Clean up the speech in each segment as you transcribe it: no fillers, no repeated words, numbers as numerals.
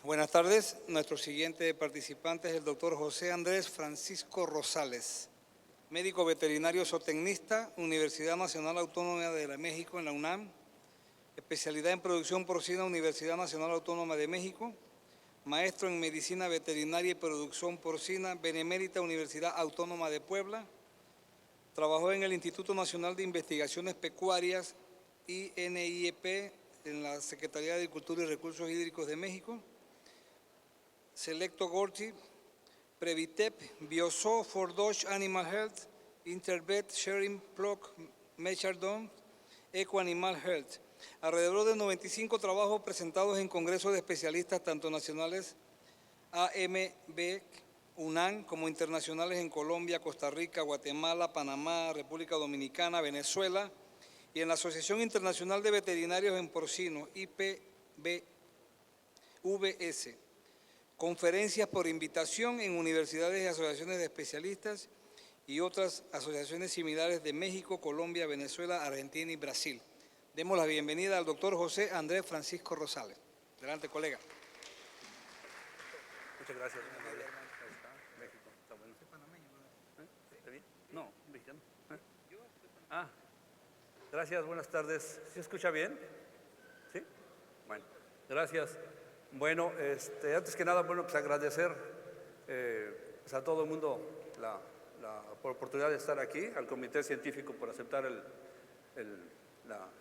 Buenas tardes. Nuestro siguiente participante es el doctor José Andrés Francisco Rosales, médico veterinario zootecnista, Universidad Nacional Autónoma de México en la UNAM, especialidad en producción porcina, Universidad Nacional Autónoma de México, maestro en medicina veterinaria y producción porcina, Benemérita Universidad Autónoma de Puebla, trabajó en el Instituto Nacional de Investigaciones Pecuarias, INIEP, en la Secretaría de Agricultura y Recursos Hídricos de México, Selecto Gorti, Previtep, Bioso for Dodge Animal Health, Intervet, Sharing Block, Mechardon, Eco Animal Health. Alrededor de 95 trabajos presentados en congresos de especialistas, tanto nacionales, AMB, UNAM, como internacionales en Colombia, Costa Rica, Guatemala, Panamá, República Dominicana, Venezuela, y en la Asociación Internacional de Veterinarios en Porcino, IPVS. Conferencias por invitación en universidades y asociaciones de especialistas y otras asociaciones similares de México, Colombia, Venezuela, Argentina y Brasil. Demos la bienvenida al doctor José Andrés Francisco Rosales. Adelante, colega. Muchas gracias. México, está bueno. ¿Está bien? No, mexicano. Gracias, buenas tardes. ¿Se escucha bien? ¿Sí? Bueno, gracias. Bueno, antes que nada, bueno, pues agradecer pues a todo el mundo la oportunidad de estar aquí, al Comité Científico por aceptar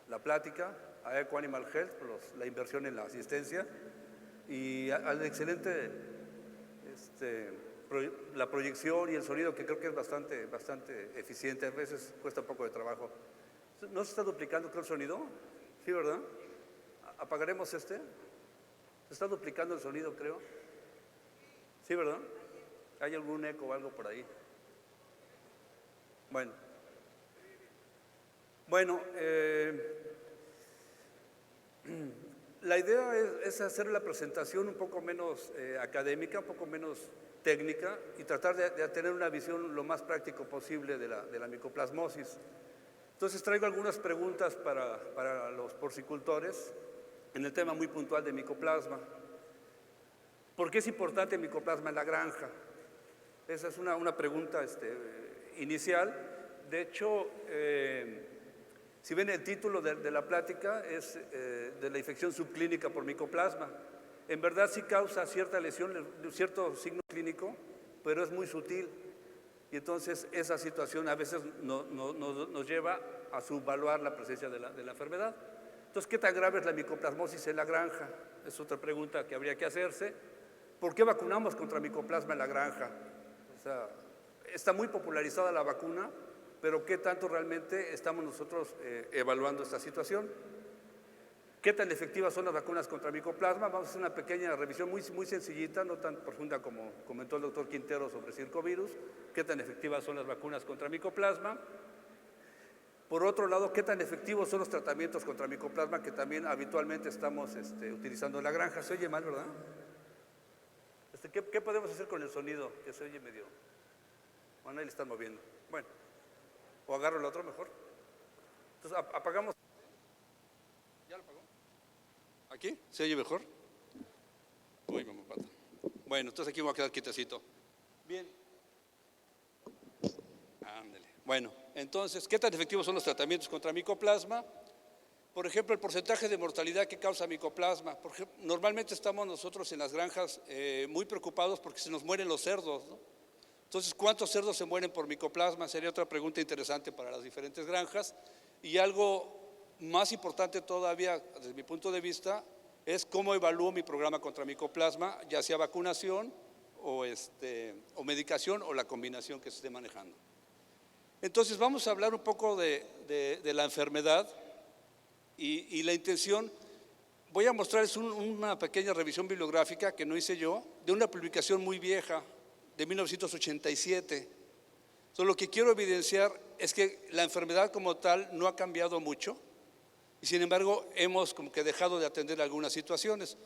la plática, a Eco Animal Health por la inversión en la asistencia y al excelente la proyección y el sonido, que creo que es bastante eficiente. A veces cuesta un poco de trabajo. ¿No se está duplicando, creo, el sonido? Sí, ¿verdad? ¿Apagaremos este? ¿Se está duplicando el sonido, creo? Sí, ¿verdad? ¿Hay algún eco o algo por ahí? Bueno, la idea es hacer la presentación un poco menos académica, un poco menos técnica y tratar de tener una visión lo más práctico posible de la micoplasmosis. Entonces traigo algunas preguntas para los porcicultores en el tema muy puntual de micoplasma. ¿Por qué es importante el micoplasma en la granja? Esa es una pregunta inicial. De hecho, si ven el título de la plática es de la infección subclínica por micoplasma. En verdad sí causa cierta lesión, cierto signo clínico, pero es muy sutil. Y entonces esa situación a veces nos lleva a subvaluar la presencia de la enfermedad. Entonces, ¿qué tan grave es la micoplasmosis en la granja? Es otra pregunta que habría que hacerse. ¿Por qué vacunamos contra micoplasma en la granja? O sea, está muy popularizada la vacuna, pero ¿qué tanto realmente estamos nosotros evaluando esta situación? ¿Qué tan efectivas son las vacunas contra micoplasma? Vamos a hacer una pequeña revisión muy sencillita, no tan profunda como comentó el doctor Quintero sobre circovirus. ¿Qué tan efectivas son las vacunas contra micoplasma? Por otro lado, ¿qué tan efectivos son los tratamientos contra micoplasma que también habitualmente estamos utilizando en la granja? Se oye mal, ¿verdad? ¿Qué podemos hacer con el sonido? Que se oye medio... Bueno, ahí le están moviendo. Bueno, o agarro el otro mejor. Entonces, apagamos... ¿Ya lo apagó? ¿Aquí? ¿Se oye mejor? Uy, mamá pata. Bueno, entonces aquí voy a quedar quietecito. Bien. Ándale. Bueno, entonces, ¿qué tan efectivos son los tratamientos contra micoplasma? Por ejemplo, el porcentaje de mortalidad que causa micoplasma. Por ejemplo, normalmente estamos nosotros en las granjas muy preocupados porque se nos mueren los cerdos, ¿no? Entonces, ¿cuántos cerdos se mueren por micoplasma? Sería otra pregunta interesante para las diferentes granjas. Y algo más importante todavía, desde mi punto de vista, es cómo evalúo mi programa contra micoplasma, ya sea vacunación o medicación o la combinación que se esté manejando. Entonces, vamos a hablar un poco de la enfermedad y la intención. Voy a mostrarles una pequeña revisión bibliográfica que no hice yo, de una publicación muy vieja, de 1987. Entonces, lo que quiero evidenciar es que la enfermedad como tal no ha cambiado mucho y sin embargo hemos como que dejado de atender algunas situaciones.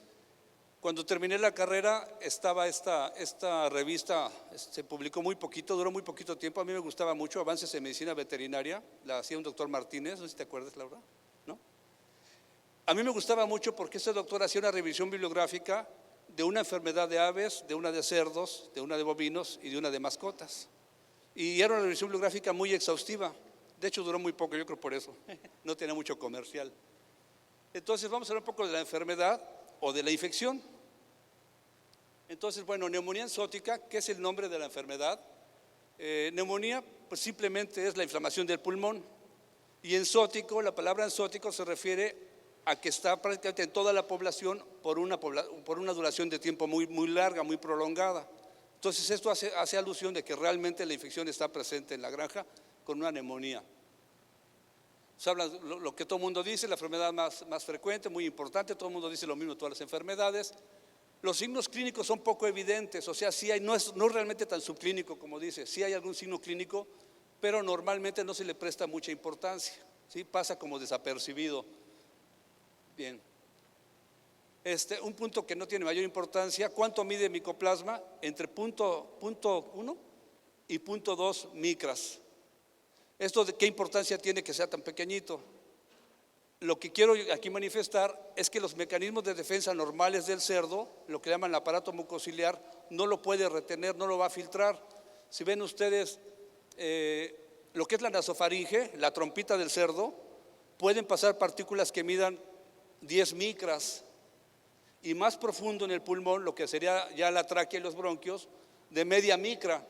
Cuando terminé la carrera estaba esta revista, se publicó muy poquito, duró muy poquito tiempo. A mí me gustaba mucho, Avances en Medicina Veterinaria, la hacía un doctor Martínez, no sé si te acuerdas, Laura, ¿no? A mí me gustaba mucho porque este doctor hacía una revisión bibliográfica de una enfermedad de aves, de una de cerdos, de una de bovinos y de una de mascotas. Y era una revisión bibliográfica muy exhaustiva. De hecho, duró muy poco, yo creo por eso. No tenía mucho comercial. Entonces, vamos a hablar un poco de la enfermedad o de la infección. Entonces, bueno, neumonía enzótica, ¿qué es el nombre de la enfermedad? Neumonía, pues simplemente es la inflamación del pulmón. Y enzótico, la palabra enzótico se refiere a que está prácticamente en toda la población por una duración de tiempo muy larga, muy prolongada. Entonces, esto hace alusión de que realmente la infección está presente en la granja con una neumonía. Se habla lo que todo el mundo dice, la enfermedad más frecuente, muy importante, todo el mundo dice lo mismo, todas las enfermedades. Los signos clínicos son poco evidentes, o sea, sí hay, no es realmente tan subclínico como dice, sí hay algún signo clínico, pero normalmente no se le presta mucha importancia, ¿sí? Pasa como desapercibido. Bien. Un punto que no tiene mayor importancia, ¿cuánto mide micoplasma? Entre punto 1 y punto 2 micras. ¿Esto de qué importancia tiene que sea tan pequeñito? Lo que quiero aquí manifestar es que los mecanismos de defensa normales del cerdo, lo que llaman el aparato mucociliar, no lo puede retener, no lo va a filtrar. Si ven ustedes lo que es la nasofaringe, la trompita del cerdo, pueden pasar partículas que midan 10 micras y más profundo en el pulmón, lo que sería ya la tráquea y los bronquios, de media micra,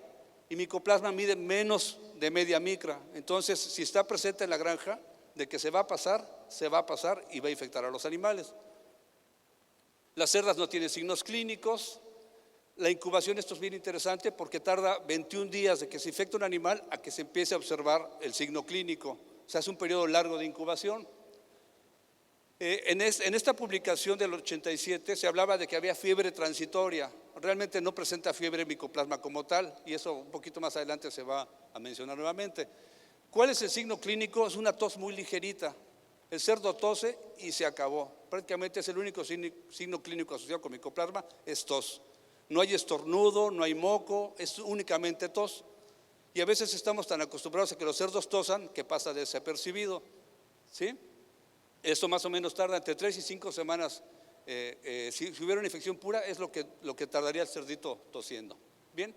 y micoplasma mide menos de media micra. Entonces, si está presente en la granja, de que se va a pasar y va a infectar a los animales. Las cerdas no tienen signos clínicos. La incubación, esto es bien interesante porque tarda 21 días de que se infecta un animal a que se empiece a observar el signo clínico. O sea, es un periodo largo de incubación. En esta publicación del 87 se hablaba de que había fiebre transitoria. Realmente no presenta fiebre micoplasma como tal, y eso un poquito más adelante se va a mencionar nuevamente. ¿Cuál es el signo clínico? Es una tos muy ligerita. El cerdo tose y se acabó. Prácticamente es el único signo clínico asociado con micoplasma, es tos. No hay estornudo, no hay moco, es únicamente tos. Y a veces estamos tan acostumbrados a que los cerdos tosan que pasa desapercibido, ¿sí? Esto más o menos tarda entre 3 y 5 semanas. Si hubiera una infección pura, es lo que tardaría el cerdito tosiendo. Bien.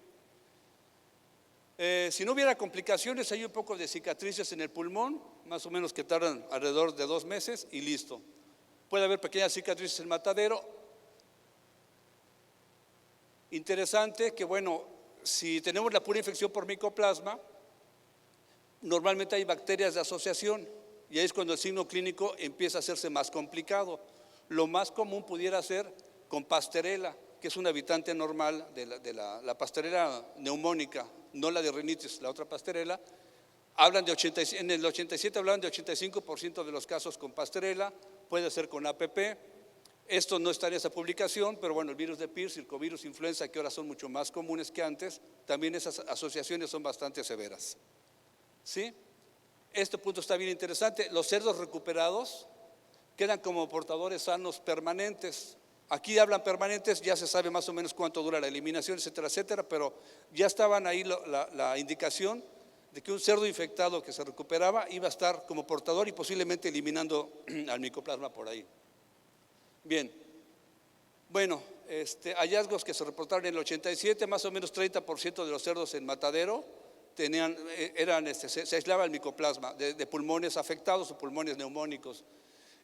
Si no hubiera complicaciones, hay un poco de cicatrices en el pulmón, más o menos que tardan alrededor de 2 meses y listo. Puede haber pequeñas cicatrices en el matadero. Interesante que, bueno, si tenemos la pura infección por micoplasma, normalmente hay bacterias de asociación y ahí es cuando el signo clínico empieza a hacerse más complicado. Lo más común pudiera ser con Pasteurella, que es un habitante normal de la Pasteurella neumónica, no la de rinitis, la otra Pasteurella. En el 87 hablan de 85% de los casos con Pasteurella, puede ser con APP. Esto no está en esa publicación, pero bueno, el virus de Pierce, el covirus influenza, que ahora son mucho más comunes que antes, también esas asociaciones son bastante severas. ¿Sí? Este punto está bien interesante. Los cerdos recuperados quedan como portadores sanos permanentes. Aquí hablan permanentes, ya se sabe más o menos cuánto dura la eliminación, etcétera, etcétera, pero ya estaban ahí la indicación de que un cerdo infectado que se recuperaba iba a estar como portador y posiblemente eliminando al micoplasma por ahí. Bien, bueno, hallazgos que se reportaron en el 87, más o menos 30% de los cerdos en matadero se aislaba el micoplasma de pulmones afectados o pulmones neumónicos.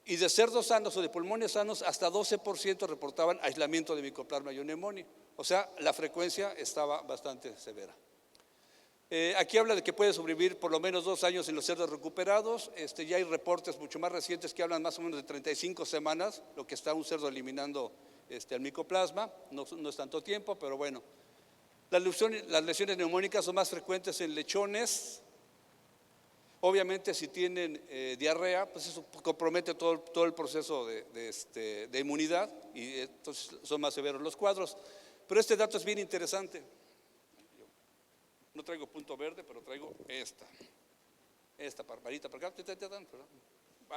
Y de cerdos sanos o de pulmones sanos, hasta 12% reportaban aislamiento de micoplasma y neumonía. O sea, la frecuencia estaba bastante severa. Aquí habla de que puede sobrevivir por lo menos 2 años en los cerdos recuperados. Ya hay reportes mucho más recientes que hablan más o menos de 35 semanas, lo que está un cerdo eliminando el micoplasma. No es tanto tiempo, pero bueno. Las lesiones neumónicas son más frecuentes en lechones. Obviamente, si tienen diarrea, pues eso compromete todo el proceso de inmunidad y entonces son más severos los cuadros. Pero este dato es bien interesante. No traigo punto verde, pero traigo esta parvarita para acá.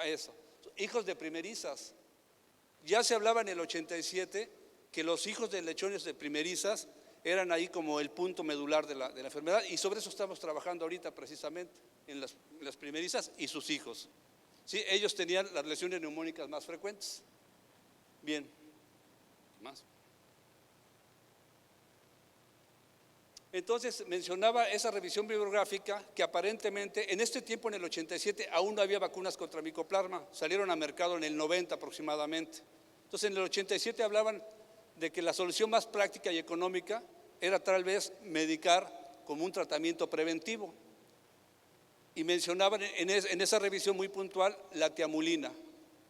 Eso. Hijos de primerizas. Ya se hablaba en el 87 que los hijos de lechones de primerizas eran ahí como el punto medular de la enfermedad, y sobre eso estamos trabajando ahorita precisamente, en las primerizas y sus hijos. ¿Sí? Ellos tenían las lesiones neumónicas más frecuentes. Bien, más. Entonces mencionaba esa revisión bibliográfica que aparentemente en este tiempo, en el 87, aún no había vacunas contra micoplasma, salieron al mercado en el 90 aproximadamente. Entonces en el 87 hablaban de que la solución más práctica y económica era tal vez medicar como un tratamiento preventivo. Y mencionaban en esa revisión muy puntual la tiamulina,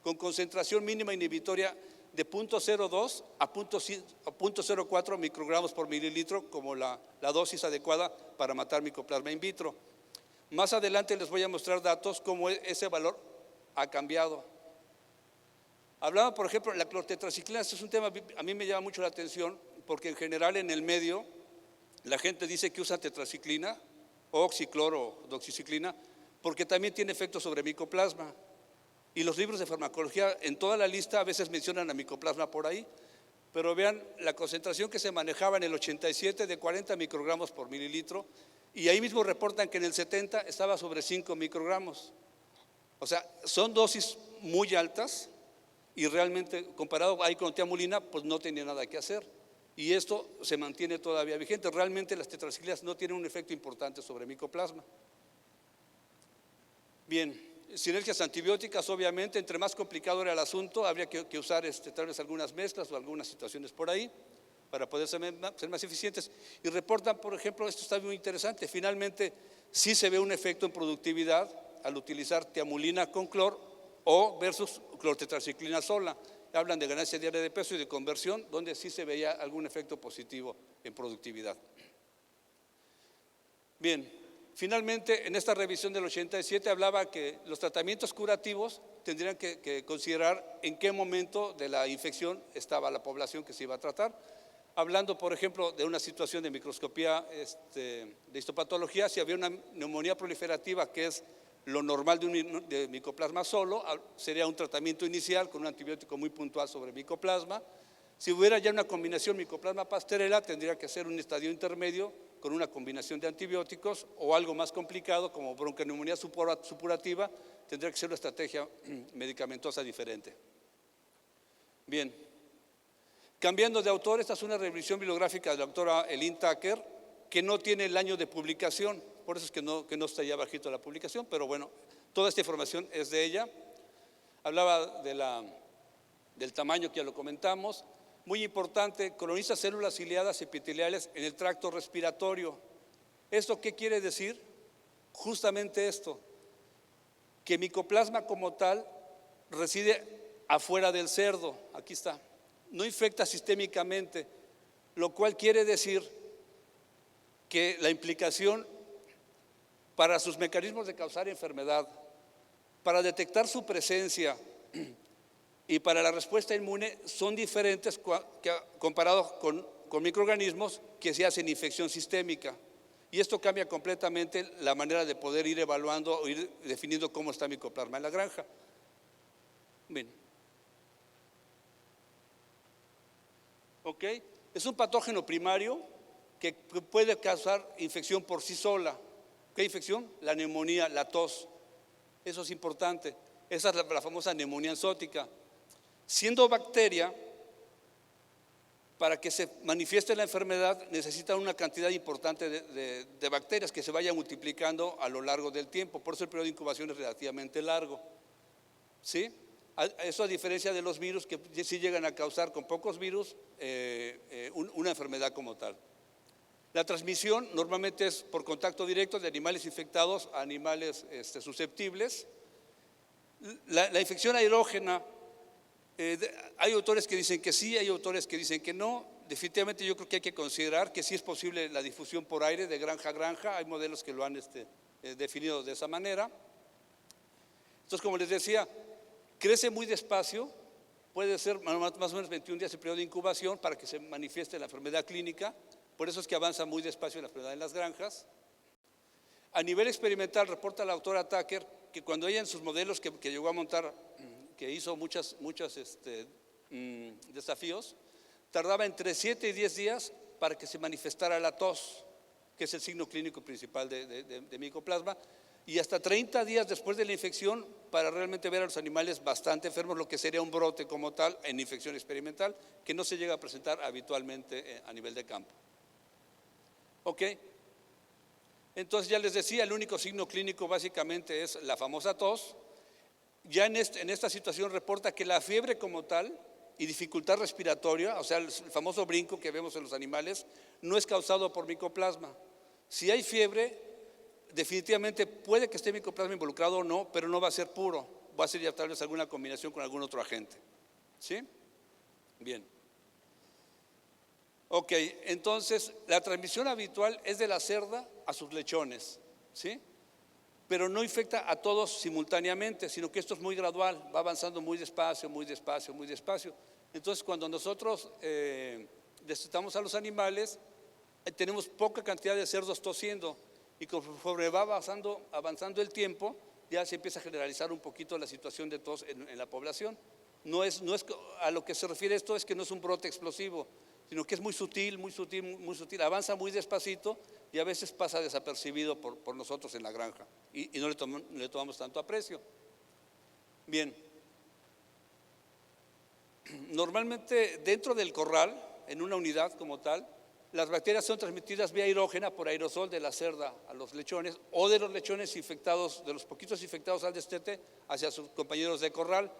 con concentración mínima inhibitoria de 0.02 a 0.04 microgramos por mililitro como la dosis adecuada para matar micoplasma in vitro. Más adelante les voy a mostrar datos cómo ese valor ha cambiado. Hablaba, por ejemplo, de la clortetraciclina. Este es un tema, a mí me llama mucho la atención, porque en general en el medio la gente dice que usa tetraciclina o oxicloro o doxiciclina, porque también tiene efectos sobre micoplasma. Y los libros de farmacología, en toda la lista, a veces mencionan a micoplasma por ahí, pero vean la concentración que se manejaba en el 87 de 40 microgramos por mililitro, y ahí mismo reportan que en el 70 estaba sobre 5 microgramos. O sea, son dosis muy altas y realmente comparado ahí con tiamulina, pues no tenía nada que hacer. Y esto se mantiene todavía vigente. Realmente las tetraciclinas no tienen un efecto importante sobre micoplasma. Bien. Sinergias antibióticas, obviamente, entre más complicado era el asunto, habría que usar tal vez algunas mezclas o algunas situaciones por ahí para poder ser más eficientes. Y reportan, por ejemplo, esto está muy interesante, finalmente sí se ve un efecto en productividad al utilizar tiamulina con clor o versus clortetraciclina sola. Hablan de ganancia diaria de peso y de conversión, donde sí se veía algún efecto positivo en productividad. Bien. Finalmente, en esta revisión del 87 hablaba que los tratamientos curativos tendrían que considerar en qué momento de la infección estaba la población que se iba a tratar. Hablando, por ejemplo, de una situación de microscopía de histopatología, si había una neumonía proliferativa, que es lo normal de micoplasma solo, sería un tratamiento inicial con un antibiótico muy puntual sobre micoplasma. Si hubiera ya una combinación micoplasma-pastorela, tendría que ser un estadio intermedio con una combinación de antibióticos, o algo más complicado como bronconeumonía supurativa, tendría que ser una estrategia medicamentosa diferente. Bien, cambiando de autor, esta es una revisión bibliográfica de la doctora Eileen Tucker, que no tiene el año de publicación, por eso es que no está allá bajito la publicación, pero bueno, toda esta información es de ella. Hablaba del tamaño, que ya lo comentamos. Muy importante, coloniza células ciliadas epiteliales en el tracto respiratorio. ¿Esto qué quiere decir? Justamente esto, que micoplasma como tal reside afuera del cerdo, aquí está, no infecta sistémicamente, lo cual quiere decir que la implicación para sus mecanismos de causar enfermedad, para detectar su presencia y para la respuesta inmune son diferentes comparados con microorganismos que se hacen infección sistémica. Y esto cambia completamente la manera de poder ir evaluando o ir definiendo cómo está micoplasma en la granja. Bien. Ok, es un patógeno primario que puede causar infección por sí sola. ¿Qué infección? La neumonía, la tos. Eso es importante. Esa es la famosa neumonía enzótica. Siendo bacteria, para que se manifieste la enfermedad necesita una cantidad importante de bacterias que se vayan multiplicando a lo largo del tiempo. Por eso el periodo de incubación es relativamente largo. ¿Sí? Eso a diferencia de los virus, que sí llegan a causar con pocos virus una enfermedad como tal. La transmisión normalmente es por contacto directo de animales infectados a animales susceptibles. La infección aerógena, hay autores que dicen que sí, hay autores que dicen que no. Definitivamente yo creo que hay que considerar que sí es posible la difusión por aire de granja a granja. Hay modelos que lo han definido de esa manera. Entonces, como les decía, crece muy despacio, puede ser más o menos 21 días el periodo de incubación para que se manifieste la enfermedad clínica. Por eso es que avanza muy despacio la enfermedad en las granjas. A nivel experimental, reporta la doctora Tucker que cuando ella en sus modelos que llegó a montar, que hizo muchos desafíos, tardaba entre 7 y 10 días para que se manifestara la tos, que es el signo clínico principal de micoplasma, y hasta 30 días después de la infección para realmente ver a los animales bastante enfermos, lo que sería un brote como tal en infección experimental, que no se llega a presentar habitualmente a nivel de campo. ¿Ok? Entonces ya les decía, el único signo clínico básicamente es la famosa tos. Ya en esta situación reporta que la fiebre como tal y dificultad respiratoria, o sea, el famoso brinco que vemos en los animales, no es causado por micoplasma. Si hay fiebre, definitivamente puede que esté micoplasma involucrado o no, pero no va a ser puro, va a ser ya tal vez alguna combinación con algún otro agente. ¿Sí? Bien. Ok, entonces la transmisión habitual es de la cerda a sus lechones, ¿sí? Pero no infecta a todos simultáneamente, sino que esto es muy gradual, va avanzando muy despacio, muy despacio, muy despacio. Entonces, cuando nosotros destetamos a los animales, tenemos poca cantidad de cerdos tosiendo, y conforme va avanzando el tiempo, ya se empieza a generalizar un poquito la situación de tos en la población. No es, a lo que se refiere esto es que no es un brote explosivo, sino que es muy sutil, muy sutil, muy sutil, avanza muy despacito y a veces pasa desapercibido por nosotros en la granja y no le tomamos tanto aprecio. Bien, normalmente dentro del corral, en una unidad como tal, las bacterias son transmitidas vía aerógena por aerosol de la cerda a los lechones o de los lechones infectados, de los poquitos infectados al destete hacia sus compañeros de corral,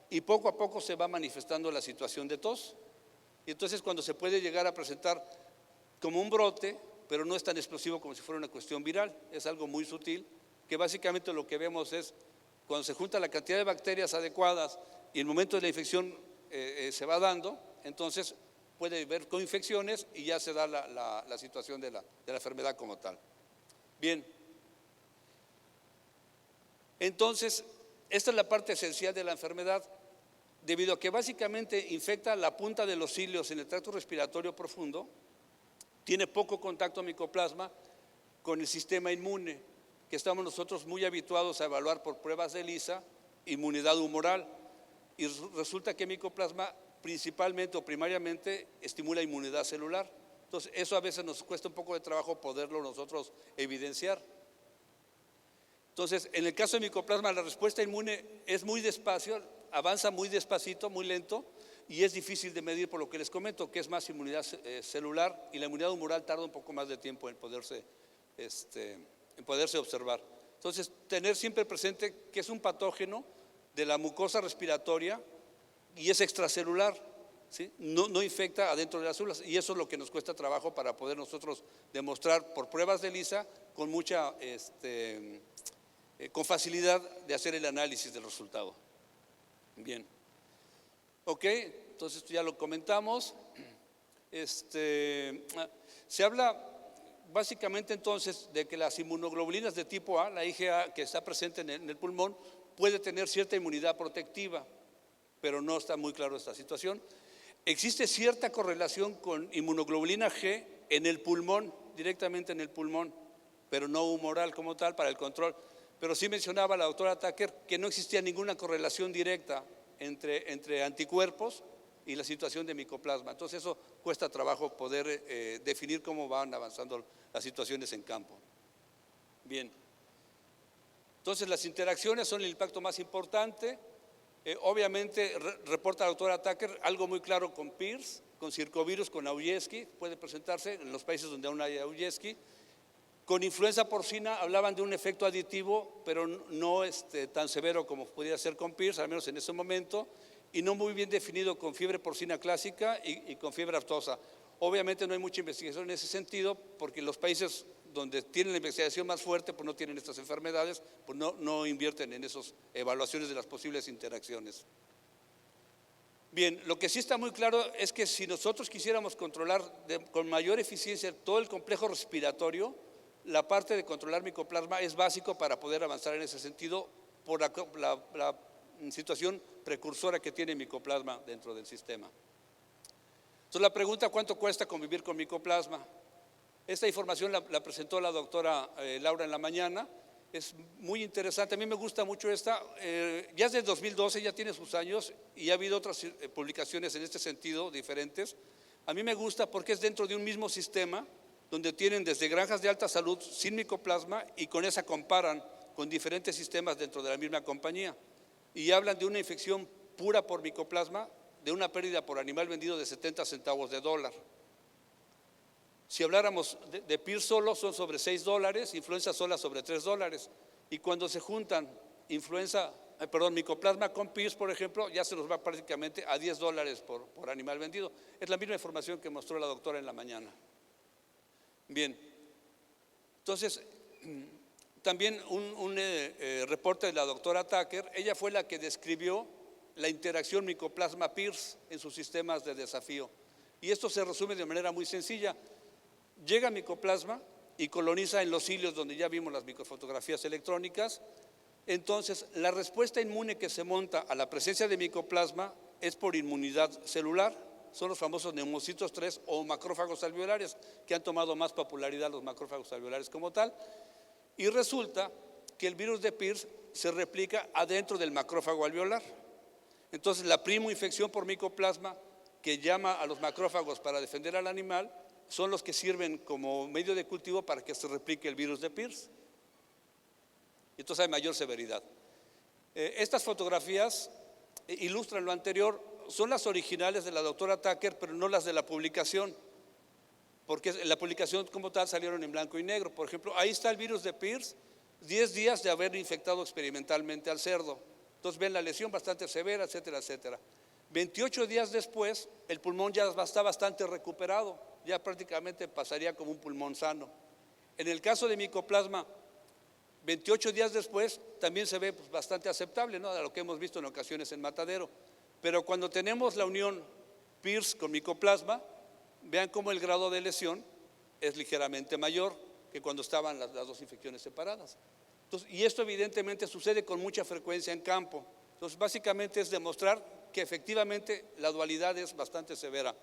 y poco a poco se va manifestando la situación de tos. Y entonces cuando se puede llegar a presentar como un brote, pero no es tan explosivo como si fuera una cuestión viral, es algo muy sutil, que básicamente lo que vemos es cuando se junta la cantidad de bacterias adecuadas y el momento de la infección se va dando, entonces puede haber coinfecciones y ya se da la situación de la enfermedad como tal. Bien, entonces esta es la parte esencial de la enfermedad, debido a que básicamente infecta la punta de los cilios en el tracto respiratorio profundo, tiene poco contacto micoplasma con el sistema inmune, que estamos nosotros muy habituados a evaluar por pruebas de ELISA, inmunidad humoral, y resulta que micoplasma principalmente o primariamente estimula inmunidad celular. Entonces eso a veces nos cuesta un poco de trabajo poderlo nosotros evidenciar. Entonces, en el caso de micoplasma, la respuesta inmune es muy despacio, avanza muy despacito, muy lento, y es difícil de medir por lo que les comento, que es más inmunidad celular, y la inmunidad humoral tarda un poco más de tiempo en poderse observar. Entonces, tener siempre presente que es un patógeno de la mucosa respiratoria y es extracelular, ¿sí? No infecta adentro de las células, y eso es lo que nos cuesta trabajo para poder nosotros demostrar por pruebas de ELISA con mucha con facilidad de hacer el análisis del resultado. Bien, ok, entonces esto ya lo comentamos. Se habla básicamente entonces de que las inmunoglobulinas de tipo A, la IgA que está presente en el pulmón, puede tener cierta inmunidad protectiva, pero no está muy claro esta situación. Existe cierta correlación con inmunoglobulina G en el pulmón, directamente en el pulmón, pero no humoral como tal para el control. Pero sí mencionaba la doctora Tucker que no existía ninguna correlación directa entre anticuerpos y la situación de micoplasma. Entonces eso cuesta trabajo poder definir cómo van avanzando las situaciones en campo. Bien, entonces las interacciones son el impacto más importante. Obviamente reporta la doctora Tucker algo muy claro con PIRS, con circovirus, con Aujeszky, puede presentarse en los países donde aún hay Aujeszky. Con influenza porcina hablaban de un efecto aditivo, pero no tan severo como podría ser con PIRS, al menos en ese momento, y no muy bien definido con fiebre porcina clásica y con fiebre aftosa. Obviamente no hay mucha investigación en ese sentido, porque los países donde tienen la investigación más fuerte, pues no tienen estas enfermedades, pues no invierten en esas evaluaciones de las posibles interacciones. Bien, lo que sí está muy claro es que si nosotros quisiéramos controlar con mayor eficiencia todo el complejo respiratorio, la parte de controlar micoplasma es básico para poder avanzar en ese sentido por la situación precursora que tiene micoplasma dentro del sistema. Entonces la pregunta, ¿cuánto cuesta convivir con micoplasma? Esta información la presentó la doctora Laura en la mañana, es muy interesante, a mí me gusta mucho esta, ya es de 2012, ya tiene sus años y ha habido otras publicaciones en este sentido diferentes. A mí me gusta porque es dentro de un mismo sistema donde tienen desde granjas de alta salud sin micoplasma y con esa comparan con diferentes sistemas dentro de la misma compañía y hablan de una infección pura por micoplasma, de una pérdida por animal vendido de 70 centavos de dólar. Si habláramos de PIRS solo, son sobre $6, influenza sola sobre $3. Y cuando se juntan micoplasma con PIRS, por ejemplo, ya se nos va prácticamente a $10 por animal vendido. Es la misma información que mostró la doctora en la mañana. Bien, entonces, también un reporte de la doctora Tucker, ella fue la que describió la interacción micoplasma-PIRS en sus sistemas de desafío. Y esto se resume de manera muy sencilla. Llega micoplasma y coloniza en los cilios donde ya vimos las microfotografías electrónicas. Entonces, la respuesta inmune que se monta a la presencia de micoplasma es por inmunidad celular. Son los famosos neumocitos 3 o macrófagos alveolares, que han tomado más popularidad los macrófagos alveolares como tal. Y resulta que el virus de PIRS se replica adentro del macrófago alveolar. Entonces, la primoinfección por micoplasma que llama a los macrófagos para defender al animal son los que sirven como medio de cultivo para que se replique el virus de PIRS. Entonces hay mayor severidad. Estas fotografías ilustran lo anterior, son las originales de la doctora Tucker, pero no las de la publicación, porque en la publicación como tal salieron en blanco y negro. Por ejemplo, ahí está el virus de PIRS, 10 días de haber infectado experimentalmente al cerdo. Entonces ven la lesión bastante severa, etcétera, etcétera. 28 días después, el pulmón ya está bastante recuperado, ya prácticamente pasaría como un pulmón sano. En el caso de micoplasma, 28 días después también se ve bastante aceptable, ¿no?, de lo que hemos visto en ocasiones en matadero. Pero cuando tenemos la unión PIRS con micoplasma, vean cómo el grado de lesión es ligeramente mayor que cuando estaban las dos infecciones separadas. Entonces, y esto evidentemente sucede con mucha frecuencia en campo. Entonces, básicamente es demostrar que efectivamente la dualidad es bastante severa.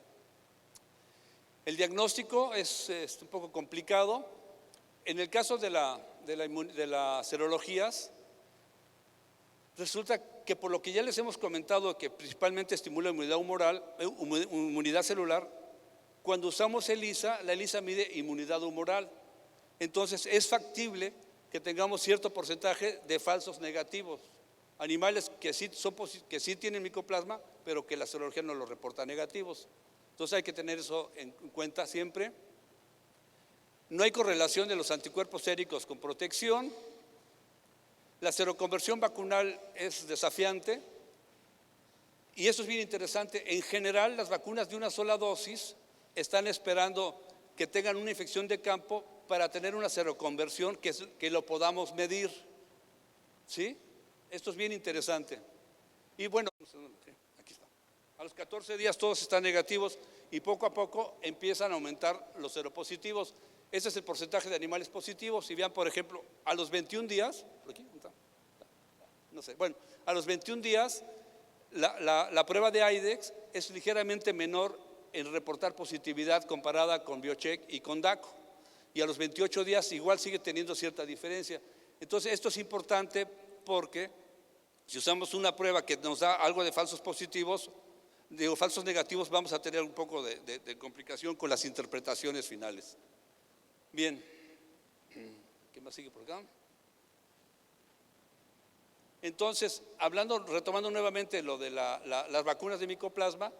El diagnóstico es un poco complicado. En el caso de las serologías, resulta que por lo que ya les hemos comentado, que principalmente estimula inmunidad celular, cuando usamos ELISA, la ELISA mide inmunidad humoral. Entonces es factible que tengamos cierto porcentaje de falsos negativos, animales que sí tienen micoplasma, pero que la serología no los reporta negativos. Entonces hay que tener eso en cuenta siempre. No hay correlación de los anticuerpos séricos con protección. La seroconversión vacunal es desafiante. Y eso es bien interesante. En general, las vacunas de una sola dosis están esperando que tengan una infección de campo para tener una seroconversión que lo podamos medir. ¿Sí? Esto es bien interesante. Y bueno, aquí está. A los 14 días todos están negativos y poco a poco empiezan a aumentar los seropositivos. Ese es el porcentaje de animales positivos. Y vean, por ejemplo, a los 21 días, ¿por aquí? No sé, bueno, a los 21 días la prueba de IDEXX es ligeramente menor en reportar positividad comparada con BioCheck y con DACO. Y a los 28 días igual sigue teniendo cierta diferencia. Entonces, esto es importante porque si usamos una prueba que nos da algo de falsos positivos, falsos negativos, vamos a tener un poco de complicación con las interpretaciones finales. Bien, ¿qué más sigue por acá? Entonces, retomando nuevamente lo de las vacunas de micoplasma,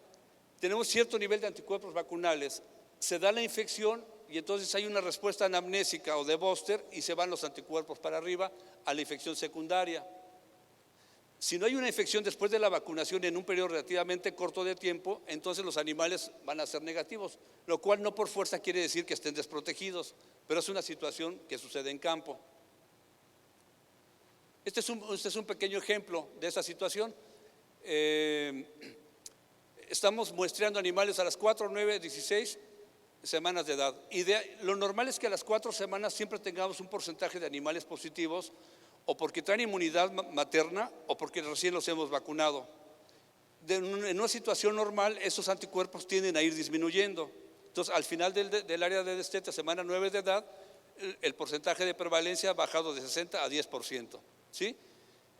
tenemos cierto nivel de anticuerpos vacunales, se da la infección y entonces hay una respuesta anamnésica o de búster y se van los anticuerpos para arriba a la infección secundaria. Si no hay una infección después de la vacunación en un periodo relativamente corto de tiempo, entonces los animales van a ser negativos, lo cual no por fuerza quiere decir que estén desprotegidos, pero es una situación que sucede en campo. Este es un pequeño ejemplo de esa situación. Estamos muestreando animales a las 4, 9, 16 semanas de edad. Y lo normal es que a las 4 semanas siempre tengamos un porcentaje de animales positivos, o porque traen inmunidad materna o porque recién los hemos vacunado. En una situación normal, esos anticuerpos tienden a ir disminuyendo. Entonces, al final del área de destete, semana 9 de edad, el porcentaje de prevalencia ha bajado de 60 a 10%. ¿Sí?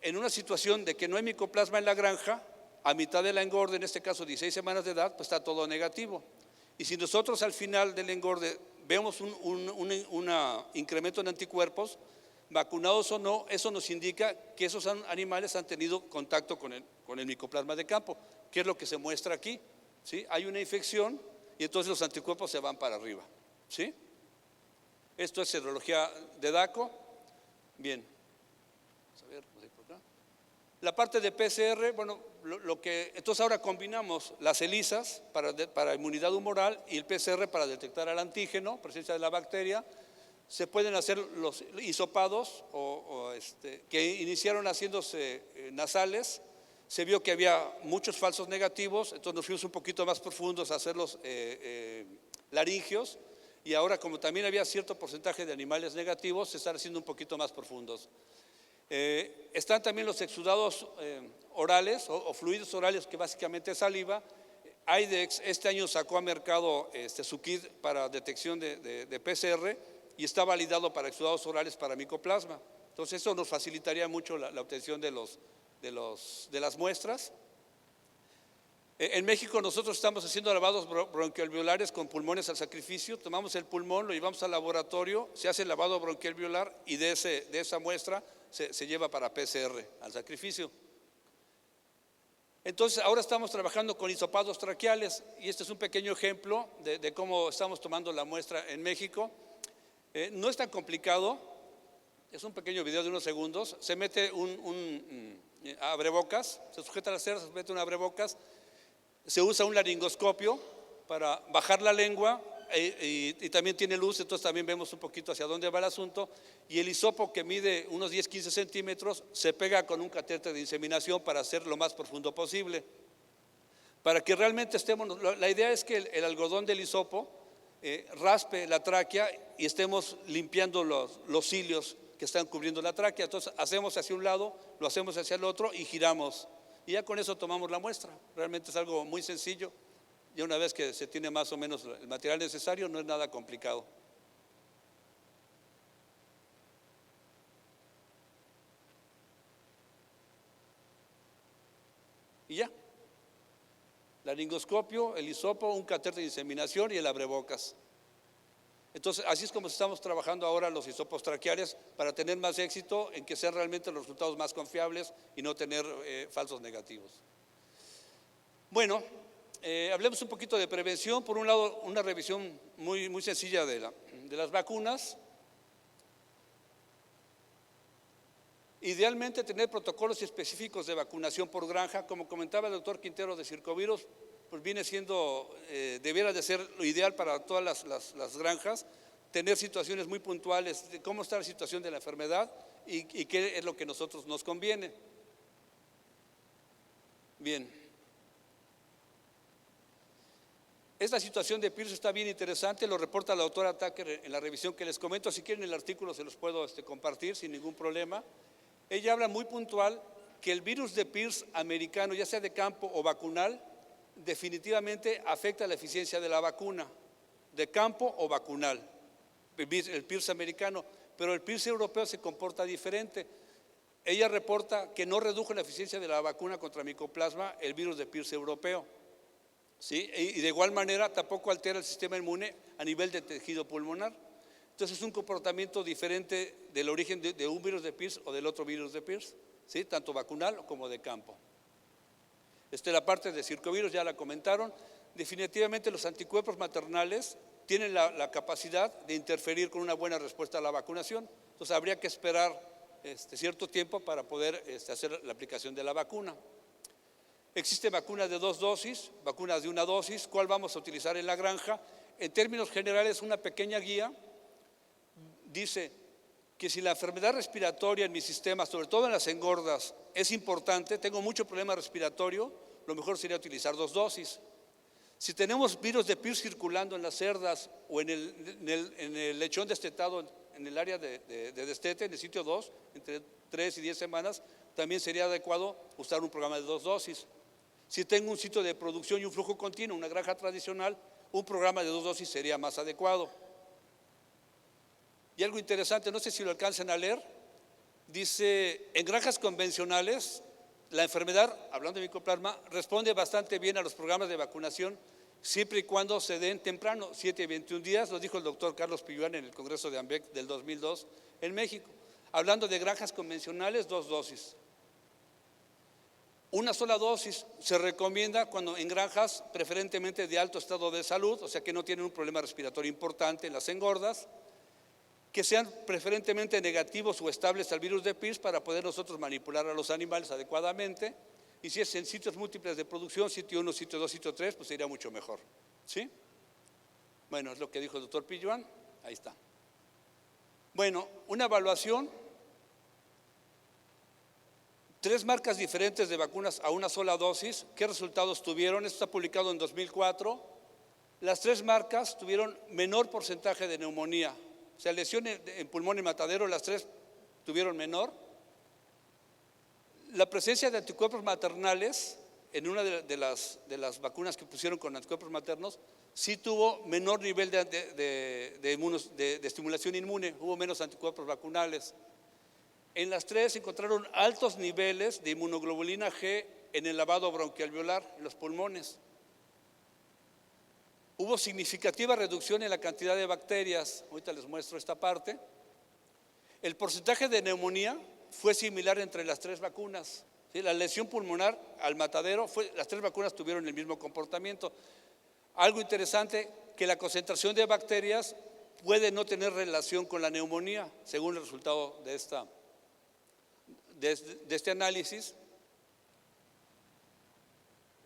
En una situación de que no hay micoplasma en la granja, a mitad de la engorde, en este caso 16 semanas de edad, pues está todo negativo. Y si nosotros al final del engorde vemos un incremento en anticuerpos, vacunados o no, eso nos indica que esos animales han tenido contacto con el micoplasma de campo, que es lo que se muestra aquí. ¿Sí? Hay una infección y entonces los anticuerpos se van para arriba. ¿Sí? Esto es serología de DACO. Bien. Vamos a ver, por acá. La parte de PCR, bueno, entonces ahora combinamos las ELISAs para inmunidad humoral y el PCR para detectar el antígeno, presencia de la bacteria. Se pueden hacer los hisopados que iniciaron haciéndose nasales. Se vio que había muchos falsos negativos, entonces nos fuimos un poquito más profundos a hacer los laringios, y ahora como también había cierto porcentaje de animales negativos, se están haciendo un poquito más profundos. Están también los exudados orales o fluidos orales, que básicamente es saliva. IDEX este año sacó a mercado su kit para detección de PCR y está validado para exudados orales para micoplasma. Entonces eso nos facilitaría mucho la obtención de las muestras. En México nosotros estamos haciendo lavados bronquialveolares con pulmones al sacrificio. Tomamos el pulmón, lo llevamos al laboratorio, se hace el lavado bronquialveolar y de esa muestra se lleva para PCR al sacrificio. Entonces ahora estamos trabajando con hisopados traqueales y este es un pequeño ejemplo de cómo estamos tomando la muestra en México. No es tan complicado, es un pequeño video de unos segundos. Se mete un abrebocas, se sujeta a la cera, se mete un abrebocas. Se usa un laringoscopio para bajar la lengua y también tiene luz, entonces también vemos un poquito hacia dónde va el asunto. Y el hisopo, que mide unos 10-15 centímetros, se pega con un catéter de inseminación para hacer lo más profundo posible. Para que realmente la idea es que el algodón del hisopo raspe la tráquea y estemos limpiando los cilios que están cubriendo la tráquea. Entonces hacemos hacia un lado, lo hacemos hacia el otro y giramos. Y ya con eso tomamos la muestra. Realmente es algo muy sencillo. Y una vez que se tiene más o menos el material necesario, no es nada complicado. Y ya. Laringoscopio, el hisopo, un catéter de inseminación y el abrebocas. Entonces, así es como estamos trabajando ahora los hisopos traqueales para tener más éxito en que sean realmente los resultados más confiables y no tener falsos negativos. Bueno, hablemos un poquito de prevención. Por un lado, una revisión muy sencilla de las vacunas. Idealmente tener protocolos específicos de vacunación por granja. Como comentaba el doctor Quintero de Circovirus, pues viene siendo, debiera de ser lo ideal para todas las granjas, tener situaciones muy puntuales de cómo está la situación de la enfermedad y qué es lo que a nosotros nos conviene. Bien. Esta situación de Pierce está bien interesante, lo reporta la doctora Tucker en la revisión que les comento. Si quieren el artículo se los puedo compartir sin ningún problema. Ella habla muy puntual que el virus de Pierce americano, ya sea de campo o vacunal, definitivamente afecta la eficiencia de la vacuna, de campo o vacunal, el Pierce americano, pero el Pierce europeo se comporta diferente. Ella reporta que no redujo la eficiencia de la vacuna contra micoplasma el virus de Pierce europeo, ¿sí? Y de igual manera tampoco altera el sistema inmune a nivel de tejido pulmonar. Entonces es un comportamiento diferente del origen de un virus de Pierce o del otro virus de Pierce, ¿sí? Tanto vacunal como de campo. La parte de circovirus ya la comentaron. Definitivamente los anticuerpos maternales tienen la capacidad de interferir con una buena respuesta a la vacunación. Entonces habría que esperar cierto tiempo para poder hacer la aplicación de la vacuna. Existe vacuna de 2 dosis, vacunas de 1 dosis. ¿Cuál vamos a utilizar en la granja? En términos generales, una pequeña guía dice que si la enfermedad respiratoria en mi sistema, sobre todo en las engordas, es importante, tengo mucho problema respiratorio, lo mejor sería utilizar 2 dosis. Si tenemos virus de Pierce circulando en las cerdas o en el lechón destetado, en el área de destete, en el sitio 2, entre 3 y 10 semanas, también sería adecuado usar un programa de 2 dosis. Si tengo un sitio de producción y un flujo continuo, una granja tradicional, un programa de 2 dosis sería más adecuado. Y algo interesante, no sé si lo alcanzan a leer, dice, en granjas convencionales, la enfermedad, hablando de micoplasma, responde bastante bien a los programas de vacunación, siempre y cuando se den temprano, 7 y 21 días, lo dijo el doctor Carlos Pilluán en el Congreso de AMBEC del 2002 en México. Hablando de granjas convencionales, 2 dosis. Una sola dosis se recomienda cuando en granjas preferentemente de alto estado de salud, o sea que no tienen un problema respiratorio importante en las engordas, que sean preferentemente negativos o estables al virus de PIRS para poder nosotros manipular a los animales adecuadamente. Y si es en sitios múltiples de producción, sitio 1, sitio 2, sitio 3, pues sería mucho mejor. ¿Sí? Bueno, es lo que dijo el doctor Pilluan, ahí está. Bueno, una evaluación, 3 marcas diferentes de vacunas a una sola dosis. ¿Qué resultados tuvieron? Esto está publicado en 2004. Las 3 marcas tuvieron menor porcentaje de neumonía. O sea, lesiones en pulmón y matadero, las 3 tuvieron menor. La presencia de anticuerpos maternales en una de las vacunas que pusieron con anticuerpos maternos sí tuvo menor nivel de estimulación inmune, hubo menos anticuerpos vacunales. En las 3 se encontraron altos niveles de inmunoglobulina G en el lavado bronquialveolar, en los pulmones. Hubo significativa reducción en la cantidad de bacterias, ahorita les muestro esta parte. El porcentaje de neumonía fue similar entre las 3 vacunas. ¿Sí? La lesión pulmonar al matadero, las 3 vacunas tuvieron el mismo comportamiento. Algo interesante, que la concentración de bacterias puede no tener relación con la neumonía, según el resultado de este análisis.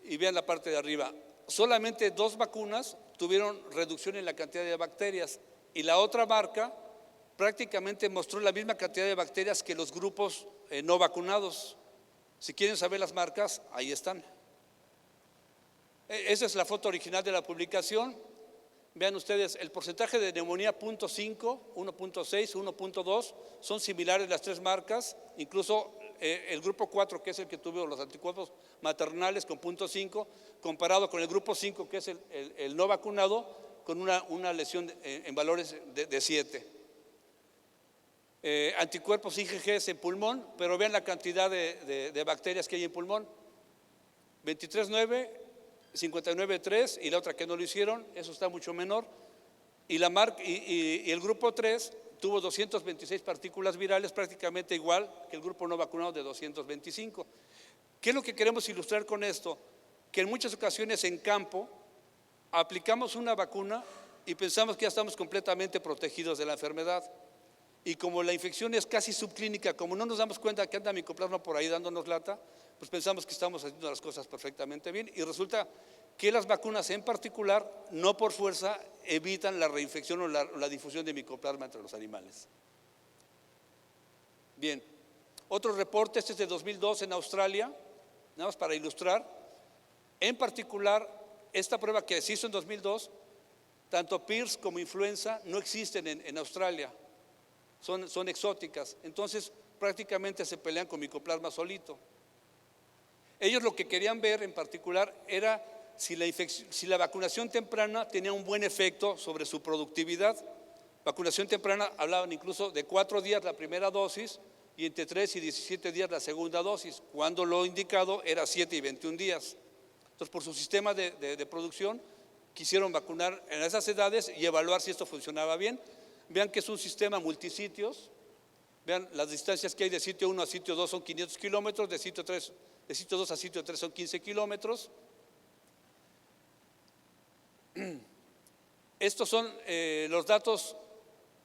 Y vean la parte de arriba, solamente 2 vacunas tuvieron reducción en la cantidad de bacterias y la otra marca prácticamente mostró la misma cantidad de bacterias que los grupos no vacunados. Si quieren saber las marcas, ahí están. Esa es la foto original de la publicación. Vean ustedes, el porcentaje de neumonía 0.5, 1.6, 1.2 son similares las 3 marcas, incluso el grupo 4, que es el que tuvo los anticuerpos maternales con 0.5, comparado con el grupo 5, que es el no vacunado, con una lesión en valores de 7. Anticuerpos IgG en pulmón, pero vean la cantidad de bacterias que hay en pulmón, 23.9, 59.3 y la otra que no lo hicieron, eso está mucho menor. Y el grupo 3 tuvo 226 partículas virales, prácticamente igual que el grupo no vacunado de 225. ¿Qué es lo que queremos ilustrar con esto? Que en muchas ocasiones en campo aplicamos una vacuna y pensamos que ya estamos completamente protegidos de la enfermedad. Y como la infección es casi subclínica, como no nos damos cuenta que anda micoplasma por ahí dándonos lata, pues pensamos que estamos haciendo las cosas perfectamente bien y resulta que las vacunas en particular, no por fuerza, evitan la reinfección o la difusión de micoplasma entre los animales. Bien, otro reporte, este es de 2002 en Australia, nada más para ilustrar. En particular, esta prueba que se hizo en 2002, tanto PIRS como influenza no existen en Australia. Son exóticas, entonces prácticamente se pelean con micoplasma solito. Ellos lo que querían ver en particular era si la vacunación temprana tenía un buen efecto sobre su productividad. Vacunación temprana, hablaban incluso de 4 días la primera dosis y entre 3 y 17 días la segunda dosis, cuando lo indicado era 7 y 21 días. Entonces, por su sistema de producción, quisieron vacunar en esas edades y evaluar si esto funcionaba bien. Vean que es un sistema multisitios, vean las distancias que hay de sitio 1 a sitio 2 son 500 kilómetros, de sitio 2 a sitio 3 son 15 kilómetros. Estos son los datos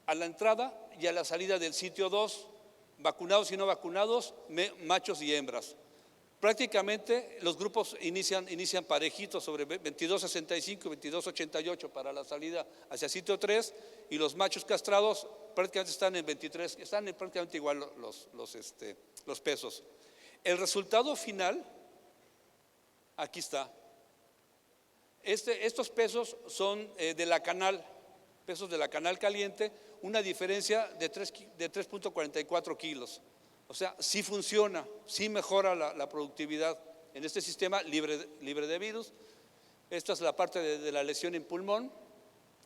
a la entrada y a la salida del sitio 2, vacunados y no vacunados, machos y hembras. Prácticamente los grupos inician parejitos sobre 22.65 y 22.88 para la salida hacia sitio 3 y los machos castrados prácticamente están en 23, están prácticamente igual los pesos. El resultado final, aquí está. Estos pesos son de la canal, pesos de la canal caliente, una diferencia de 3.44 kilos. O sea, sí funciona, sí mejora la productividad en este sistema libre de virus. Esta es la parte de la lesión en pulmón,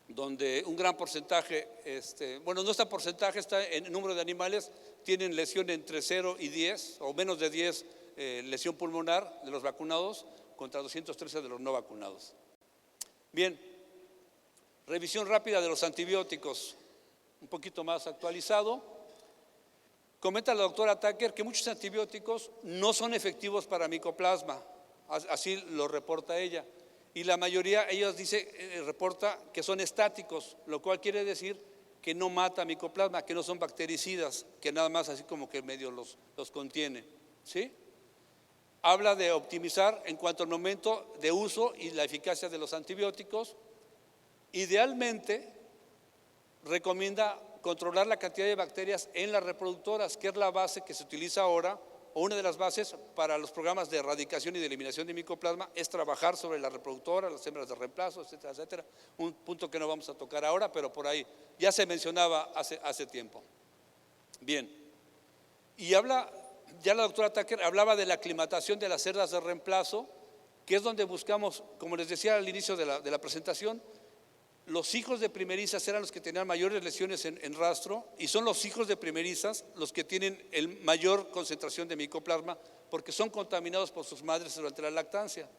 donde un gran porcentaje, bueno, no está porcentaje, está en número de animales, tienen lesión entre 0 y 10 o menos de 10 lesión pulmonar de los vacunados contra 213 de los no vacunados. Bien, revisión rápida de los antibióticos, un poquito más actualizado. Comenta la doctora Tucker que muchos antibióticos no son efectivos para micoplasma, así lo reporta ella. Y la mayoría, ella reporta que son estáticos, lo cual quiere decir que no mata micoplasma, que no son bactericidas, que nada más así como que medio los contiene, ¿sí? Habla de optimizar en cuanto al momento de uso y la eficacia de los antibióticos. Idealmente, recomienda controlar la cantidad de bacterias en las reproductoras, que es la base que se utiliza ahora, o una de las bases para los programas de erradicación y de eliminación de micoplasma, es trabajar sobre la reproductora, las hembras de reemplazo, etcétera, etcétera. Un punto que no vamos a tocar ahora, pero por ahí ya se mencionaba hace tiempo. Bien, y ya la doctora Tucker hablaba de la aclimatación de las cerdas de reemplazo, que es donde buscamos, como les decía al inicio de la presentación, los hijos de primerizas eran los que tenían mayores lesiones en rastro, y son los hijos de primerizas los que tienen mayor concentración de micoplasma porque son contaminados por sus madres durante la lactancia.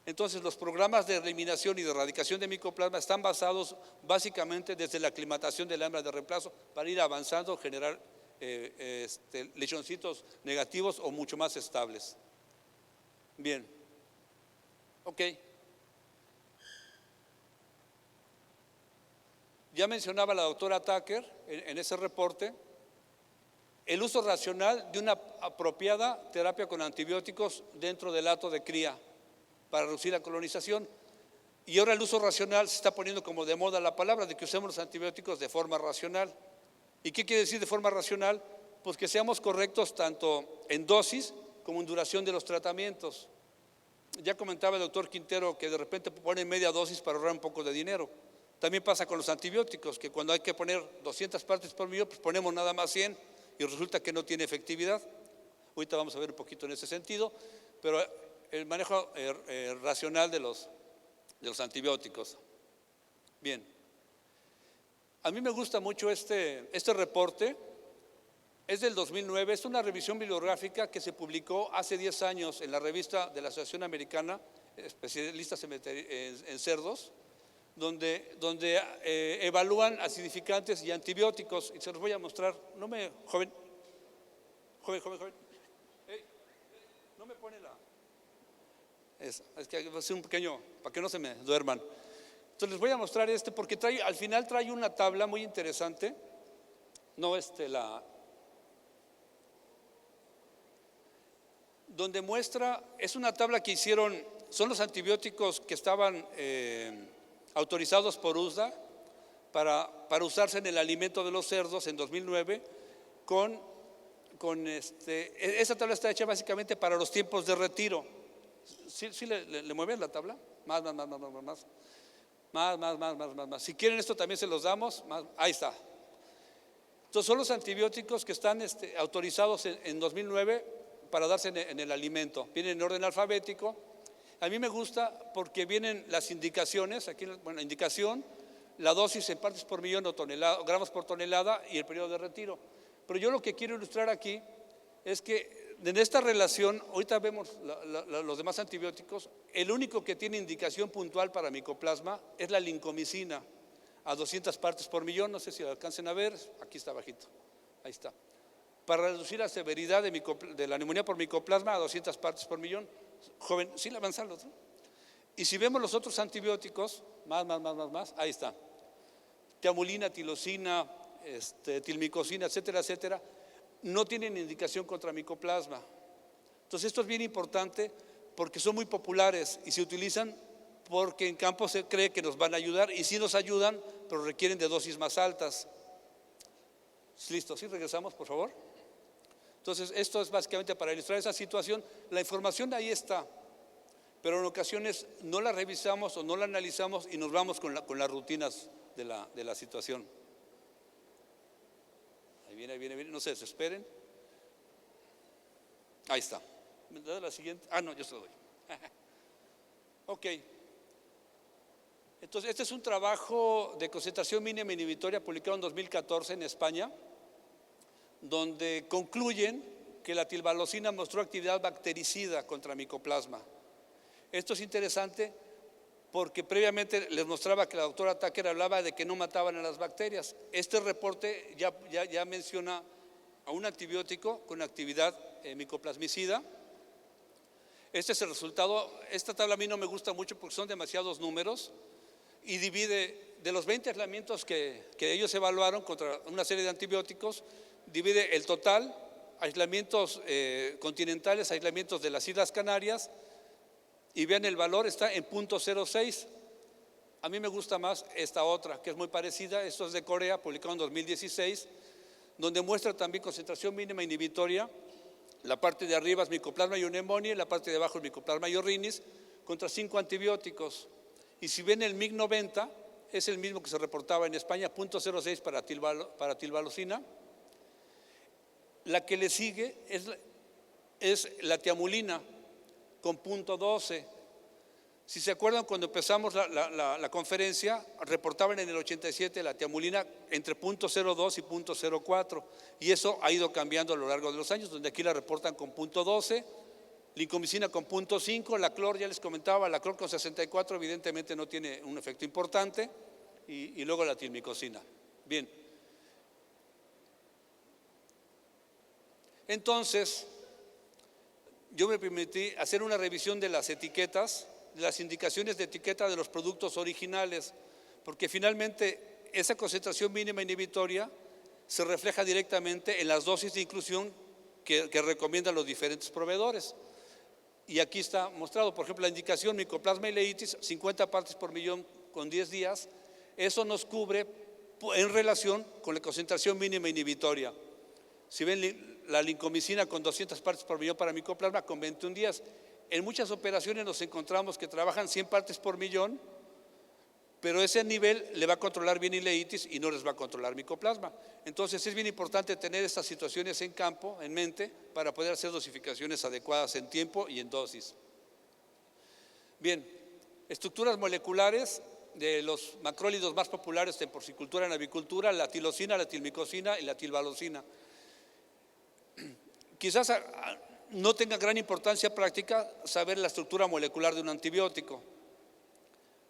Entonces, los programas de eliminación y de erradicación de micoplasma están basados básicamente desde la aclimatación de la hembra de reemplazo para ir avanzando, generar lechoncitos negativos o mucho más estables. Bien, ok. Ya mencionaba la doctora Tucker en ese reporte el uso racional de una apropiada terapia con antibióticos dentro del hato de cría para reducir la colonización. Y ahora el uso racional se está poniendo como de moda la palabra de que usemos los antibióticos de forma racional. ¿Y qué quiere decir de forma racional? Pues que seamos correctos tanto en dosis como en duración de los tratamientos. Ya comentaba el doctor Quintero que de repente pone media dosis para ahorrar un poco de dinero. También pasa con los antibióticos, que cuando hay que poner 200 partes por millón, pues ponemos nada más 100 y resulta que no tiene efectividad. Ahorita vamos a ver un poquito en ese sentido, pero el manejo racional de los antibióticos. Bien, a mí me gusta mucho este reporte, es del 2009, es una revisión bibliográfica que se publicó hace 10 años en la revista de la Asociación Americana, especialistas en cerdos, donde evalúan acidificantes y antibióticos, y se los voy a mostrar. Joven, hey, no me pone es que va a ser un pequeño, para que no se me duerman. Entonces les voy a mostrar porque al final trae una tabla muy interesante, donde muestra, es una tabla que hicieron, son los antibióticos que estaban autorizados por USDA para usarse en el alimento de los cerdos en 2009 esa tabla está hecha básicamente para los tiempos de retiro. ¿Sí le mueven la tabla? Más. Si quieren esto también se los damos. Ahí está. Entonces son los antibióticos que están autorizados en 2009 para darse en el alimento. Vienen en orden alfabético. A mí me gusta porque vienen las indicaciones, aquí, la indicación, la dosis en partes por millón o gramos por tonelada y el periodo de retiro. Pero yo lo que quiero ilustrar aquí es que en esta relación, ahorita vemos los demás antibióticos, el único que tiene indicación puntual para micoplasma es la lincomicina, a 200 partes por millón, no sé si lo alcancen a ver, aquí está bajito, ahí está. Para reducir la severidad de la neumonía por micoplasma a 200 partes por millón. Joven, ¿sí le avanzan los otros? Y si vemos los otros antibióticos, más, ahí está. Tiamulina, tilosina, tilmicosina, etcétera, etcétera, no tienen indicación contra micoplasma. Entonces esto es bien importante porque son muy populares y se utilizan porque en campo se cree que nos van a ayudar y sí nos ayudan, pero requieren de dosis más altas. Listo, ¿sí regresamos, por favor? Entonces, esto es básicamente para ilustrar esa situación. La información ahí está, pero en ocasiones no la revisamos o no la analizamos y nos vamos con las rutinas de la situación. Ahí viene, no se desesperen. Ahí está. ¿Me da la siguiente? No, yo se lo doy. Ok. Entonces, este es un trabajo de concentración mínima inhibitoria publicado en 2014 en España, donde concluyen que la tilvalocina mostró actividad bactericida contra micoplasma. Esto es interesante porque previamente les mostraba que la doctora Tucker hablaba de que no mataban a las bacterias. Este reporte ya menciona a un antibiótico con actividad micoplasmicida. Este es el resultado. Esta tabla a mí no me gusta mucho porque son demasiados números y divide de los 20 aislamientos que ellos evaluaron contra una serie de antibióticos, divide el total, aislamientos continentales, aislamientos de las Islas Canarias, y vean el valor, está en 0.06. A mí me gusta más esta otra, que es muy parecida. Esto es de Corea, publicado en 2016, donde muestra también concentración mínima inhibitoria. La parte de arriba es Mycoplasma pneumoniae, la parte de abajo es Mycoplasma rhinnis, contra 5 antibióticos. Y si ven el MIC-90, es el mismo que se reportaba en España, 0.06 para tilvalocina. La que le sigue es la tiamulina, con 0.12. Si se acuerdan, cuando empezamos la conferencia, reportaban en el 87 la tiamulina entre 0.02 y 0.04, y eso ha ido cambiando a lo largo de los años, donde aquí la reportan con 0.12, lincomicina con 0.5, la clor, ya les comentaba, la clor con 64 evidentemente no tiene un efecto importante, y luego la tilmicosina. Bien. Entonces, yo me permití hacer una revisión de las etiquetas, de las indicaciones de etiqueta de los productos originales, porque finalmente esa concentración mínima inhibitoria se refleja directamente en las dosis de inclusión que recomiendan los diferentes proveedores. Y aquí está mostrado, por ejemplo, la indicación Mycoplasma ileitis, 50 partes por millón con 10 días, eso nos cubre en relación con la concentración mínima inhibitoria. Si ven la lincomicina con 200 partes por millón para micoplasma con 21 días, en muchas operaciones nos encontramos que trabajan 100 partes por millón, pero ese nivel le va a controlar bien ileitis y no les va a controlar micoplasma. Entonces es bien importante tener estas situaciones en campo, en mente, para poder hacer dosificaciones adecuadas en tiempo y en dosis. Bien, estructuras moleculares de los macrólidos más populares en porcicultura y en avicultura, la tilosina, la tilmicosina y la tilvalocina. Quizás no tenga gran importancia práctica saber la estructura molecular de un antibiótico.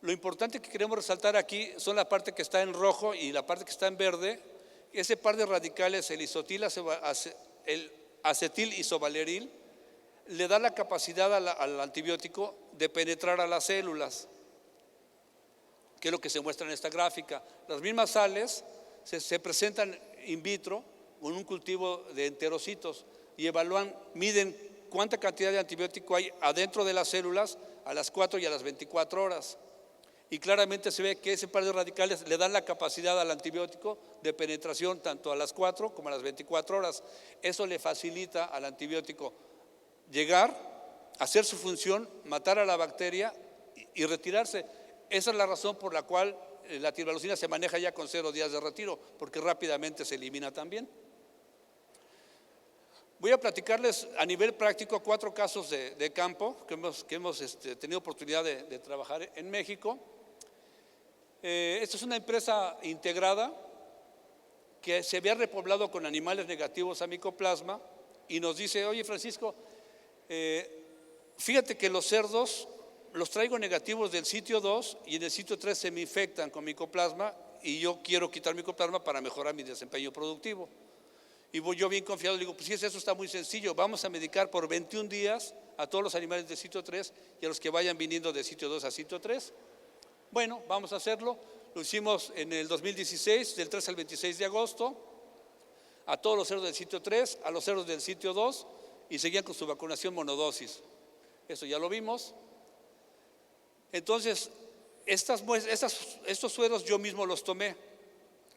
Lo importante que queremos resaltar aquí son la parte que está en rojo y la parte que está en verde. Ese par de radicales, el acetil isovaleril, le da la capacidad al antibiótico de penetrar a las células, que es lo que se muestra en esta gráfica. Las mismas sales se presentan in vitro con un cultivo de enterocitos y miden cuánta cantidad de antibiótico hay adentro de las células a las 4 y a las 24 horas. Y claramente se ve que ese par de radicales le dan la capacidad al antibiótico de penetración tanto a las 4 como a las 24 horas. Eso le facilita al antibiótico llegar, hacer su función, matar a la bacteria y retirarse. Esa es la razón por la cual la tilvalocina se maneja ya con 0 días de retiro, porque rápidamente se elimina también. Voy a platicarles a nivel práctico 4 casos de campo que hemos tenido oportunidad de trabajar en México. Esta es una empresa integrada que se había repoblado con animales negativos a micoplasma y nos dice: oye, Francisco, fíjate que los cerdos los traigo negativos del sitio 2 y en el sitio 3 se me infectan con micoplasma y yo quiero quitar micoplasma para mejorar mi desempeño productivo. Y voy yo bien confiado, le digo: pues sí, eso está muy sencillo, vamos a medicar por 21 días a todos los animales del sitio 3 y a los que vayan viniendo de sitio 2 a sitio 3. Bueno, vamos a hacerlo. Lo hicimos en el 2016, del 3 al 26 de agosto, a todos los cerdos del sitio 3, a los cerdos del sitio 2, y seguían con su vacunación monodosis. Eso ya lo vimos. Entonces, estos sueros yo mismo los tomé.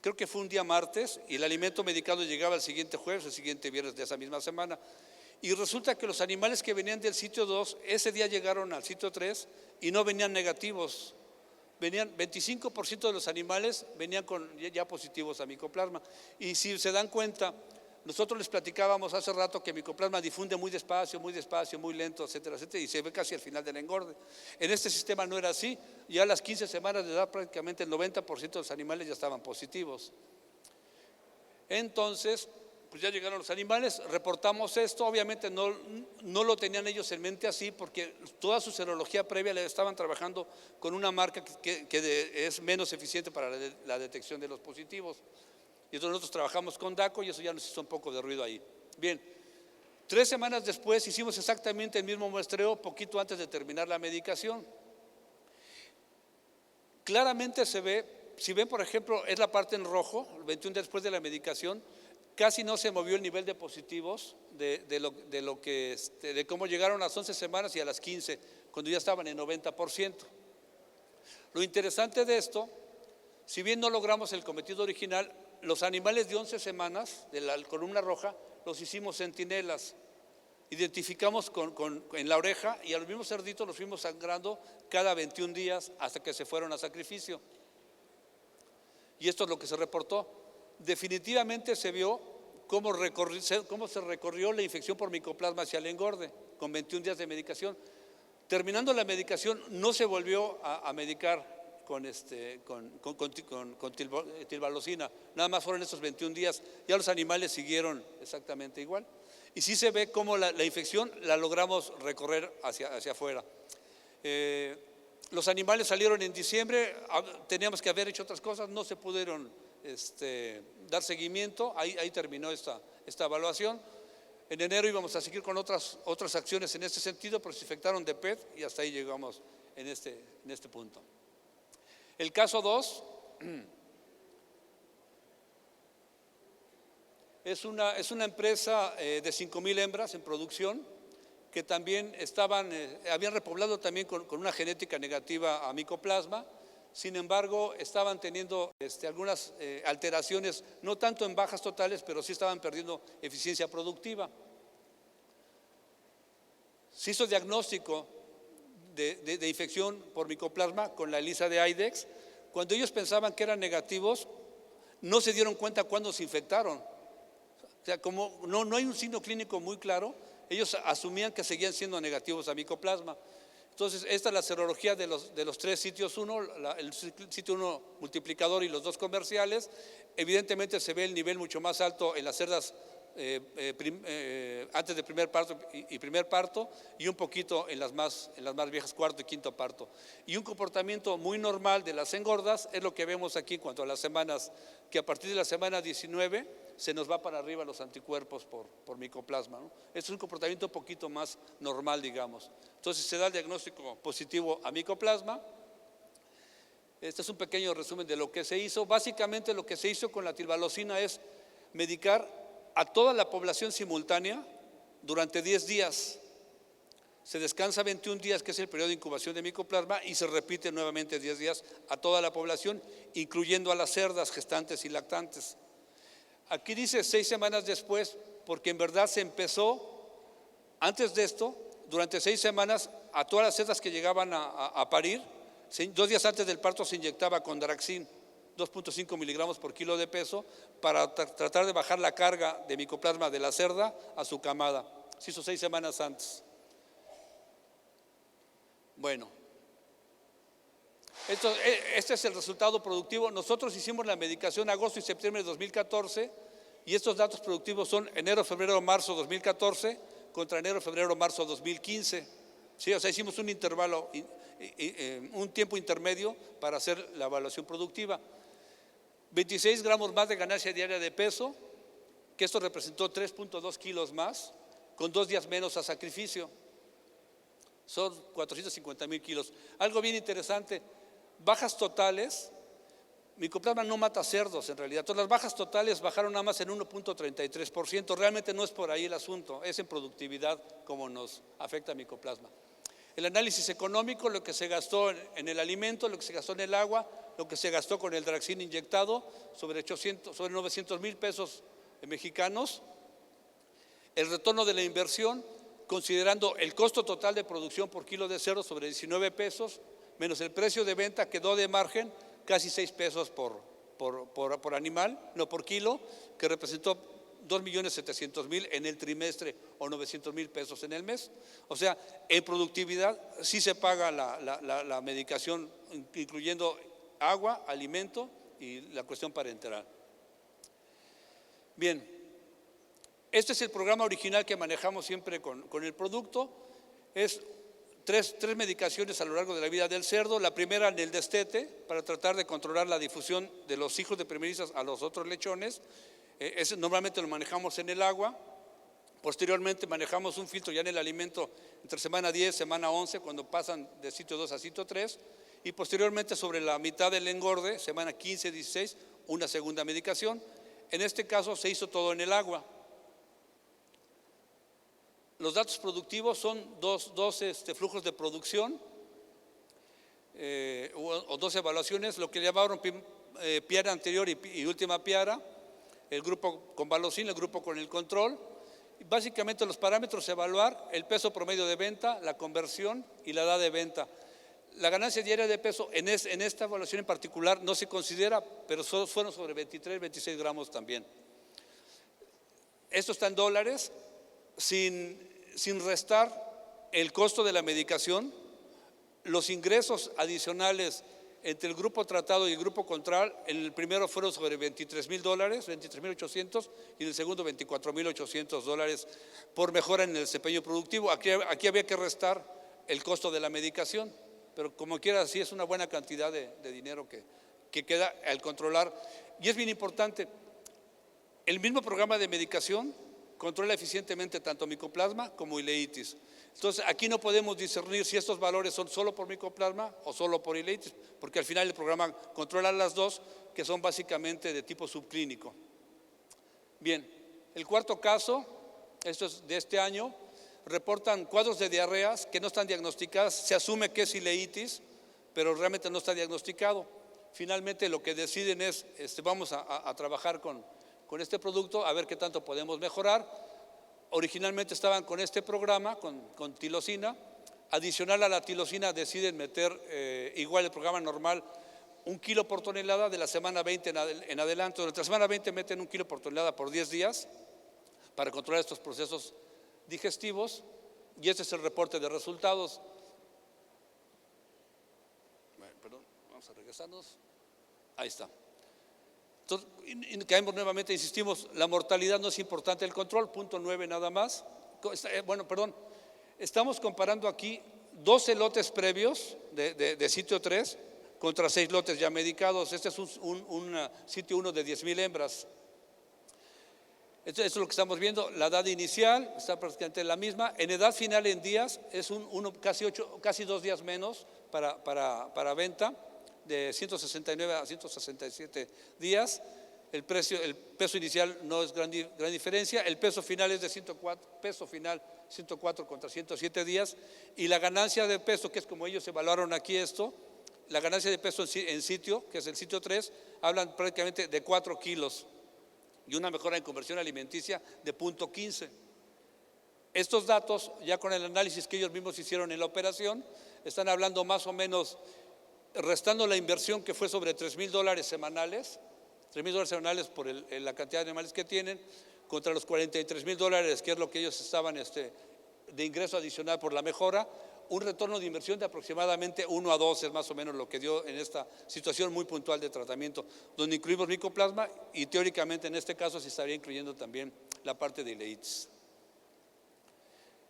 Creo que fue un día martes y el alimento medicado llegaba el siguiente jueves, el siguiente viernes de esa misma semana. Y resulta que los animales que venían del sitio 2, ese día llegaron al sitio 3 y no venían negativos. 25% de los animales venían ya positivos a micoplasma. Y si se dan cuenta, nosotros les platicábamos hace rato que micoplasma difunde muy despacio, muy lento, etcétera, etcétera, y se ve casi al final del engorde. En este sistema no era así. Ya a las 15 semanas de edad prácticamente el 90% de los animales ya estaban positivos. Entonces, pues ya llegaron los animales, reportamos esto. Obviamente no lo tenían ellos en mente así, porque toda su serología previa le estaban trabajando con una marca que es menos eficiente para la detección de los positivos. Y entonces nosotros trabajamos con DACO y eso ya nos hizo un poco de ruido ahí. Bien, 3 semanas después hicimos exactamente el mismo muestreo, poquito antes de terminar la medicación. Claramente se ve, si ven por ejemplo, es la parte en rojo, el 21 días después de la medicación, casi no se movió el nivel de positivos de cómo llegaron a las 11 semanas y a las 15, cuando ya estaban en 90%. Lo interesante de esto, si bien no logramos el cometido original, los animales de 11 semanas de la columna roja los hicimos centinelas. Identificamos en la oreja y a los mismos cerditos los fuimos sangrando cada 21 días hasta que se fueron a sacrificio. Y esto es lo que se reportó. Definitivamente se vio cómo se recorrió la infección por micoplasma hacia el engorde con 21 días de medicación. Terminando la medicación no se volvió a medicar con tilvalocina, nada más fueron esos 21 días, ya los animales siguieron exactamente igual. Y sí se ve cómo la infección la logramos recorrer hacia afuera. Los animales salieron en diciembre, teníamos que haber hecho otras cosas, no se pudieron dar seguimiento, ahí terminó esta evaluación. En enero íbamos a seguir con otras acciones en este sentido, pero se infectaron de PET y hasta ahí llegamos en este punto. El caso 2 es una empresa de 5,000 hembras en producción que también habían repoblado también con una genética negativa a micoplasma. Sin embargo, estaban teniendo algunas alteraciones, no tanto en bajas totales, pero sí estaban perdiendo eficiencia productiva. Se hizo diagnóstico de infección por micoplasma con la ELISA de IDEXX. Cuando ellos pensaban que eran negativos, no se dieron cuenta cuándo se infectaron. O sea, como no hay un signo clínico muy claro, ellos asumían que seguían siendo negativos a micoplasma. Entonces, esta es la serología de los 3 sitios 1, el sitio 1 multiplicador y los 2 comerciales. Evidentemente se ve el nivel mucho más alto en las cerdas antes de primer parto y primer parto, y un poquito en las más viejas, cuarto y quinto parto. Y un comportamiento muy normal de las engordas es lo que vemos aquí en cuanto a las semanas, que a partir de la semana 19 se nos va para arriba los anticuerpos por micoplasma, ¿no? Este es un comportamiento un poquito más normal, digamos. Entonces se da el diagnóstico positivo a micoplasma. Este es un pequeño resumen de lo que se hizo. Básicamente lo que se hizo con la tilvalocina es medicar a toda la población simultánea durante 10 días. Se descansa 21 días, que es el periodo de incubación de micoplasma, y se repite nuevamente 10 días a toda la población, incluyendo a las cerdas gestantes y lactantes. Aquí dice 6 semanas después, porque en verdad se empezó antes de esto, durante 6 semanas, a todas las cerdas que llegaban a parir, 2 días antes del parto se inyectaba con Daraxin, 2.5 miligramos por kilo de peso, para tratar de bajar la carga de micoplasma de la cerda a su camada. Se hizo 6 semanas antes. Bueno, este es el resultado productivo. Nosotros hicimos la medicación agosto y septiembre de 2014 y estos datos productivos son enero, febrero, marzo 2014 contra enero, febrero, marzo 2015. Sí, o sea, hicimos un intervalo, un tiempo intermedio para hacer la evaluación productiva. 26 gramos más de ganancia diaria de peso, que esto representó 3.2 kilos más, con 2 días menos a sacrificio. Son 450,000 kilos. Algo bien interesante, bajas totales, micoplasma no mata cerdos en realidad. Todas las bajas totales bajaron nada más en 1.33%. Realmente no es por ahí el asunto, es en productividad como nos afecta micoplasma. El análisis económico, lo que se gastó en el alimento, lo que se gastó en el agua, lo que se gastó con el Daraxin inyectado, sobre 900,000 pesos mexicanos. El retorno de la inversión, considerando el costo total de producción por kilo de cerdo sobre 19 pesos, menos el precio de venta, quedó de margen casi 6 pesos por animal, no por kilo, que representó 2.700.000 en el trimestre o 900,000 pesos en el mes. O sea, en productividad sí se paga la medicación, incluyendo agua, alimento y la cuestión parenteral. Bien, este es el programa original que manejamos siempre con el producto. Es tres medicaciones a lo largo de la vida del cerdo. La primera en el destete, para tratar de controlar la difusión de los hijos de primerizas a los otros lechones. Normalmente lo manejamos en el agua. Posteriormente manejamos un filtro ya en el alimento entre semana 10, semana 11, cuando pasan de sitio 2 a sitio 3. Y posteriormente sobre la mitad del engorde, semana 15, 16, una segunda medicación. En este caso se hizo todo en el agua. Los datos productivos son dos flujos de producción o dos evaluaciones, lo que llamaron piara anterior y última piara, el grupo con valocin, el grupo con el control. Básicamente los parámetros a evaluar: el peso promedio de venta, la conversión y la edad de venta. La ganancia diaria de peso en esta evaluación en particular no se considera, pero fueron sobre 23, 26 gramos también. Esto está en dólares, sin restar el costo de la medicación. Los ingresos adicionales entre el grupo tratado y el grupo control, en el primero fueron sobre $23,000, 23,800, y en el segundo $24,800 por mejora en el desempeño productivo. Aquí había que restar el costo de la medicación, pero como quiera, sí es una buena cantidad de dinero que queda al controlar. Y es bien importante, el mismo programa de medicación controla eficientemente tanto micoplasma como ileitis. Entonces, aquí no podemos discernir si estos valores son solo por micoplasma o solo por ileitis, porque al final el programa controla las dos, que son básicamente de tipo subclínico. Bien, el cuarto caso, esto es de este año, reportan cuadros de diarreas que no están diagnosticadas. Se asume que es ileitis, pero realmente no está diagnosticado. Finalmente lo que deciden es, vamos a trabajar con este producto, a ver qué tanto podemos mejorar. Originalmente estaban con este programa, con tilosina. Adicional a la tilosina deciden meter, igual el programa normal, 1 kilo por tonelada de la semana 20 en adelante. Durante la semana 20 meten 1 kilo por tonelada por 10 días para controlar estos procesos digestivos, y este es el reporte de resultados. Perdón, vamos a regresarnos. Ahí está. Entonces, caemos nuevamente, insistimos, la mortalidad no es importante, el control, 0.9 nada más. Estamos comparando aquí 12 lotes previos de sitio 3 contra 6 lotes ya medicados. Este es un sitio 1 de 10,000 hembras. Esto es lo que estamos viendo. La edad inicial está prácticamente la misma. En edad final en días es casi 2 días menos para venta, de 169 a 167 días. El peso inicial no es gran diferencia. El peso final es de 104 contra 107 días. Y la ganancia de peso, que es como ellos evaluaron aquí la ganancia de peso en sitio, que es el sitio 3, hablan prácticamente de 4 kilos y una mejora en conversión alimenticia de 0.15. Estos datos, ya con el análisis que ellos mismos hicieron en la operación, están hablando más o menos, restando la inversión que fue sobre $3,000 semanales, $3,000 semanales por la cantidad de animales que tienen, contra los $43,000, que es lo que ellos estaban de ingreso adicional por la mejora. Un retorno de inversión de aproximadamente 1 a 2 es más o menos lo que dio en esta situación muy puntual de tratamiento, donde incluimos micoplasma y teóricamente en este caso se estaría incluyendo también la parte de ileitis.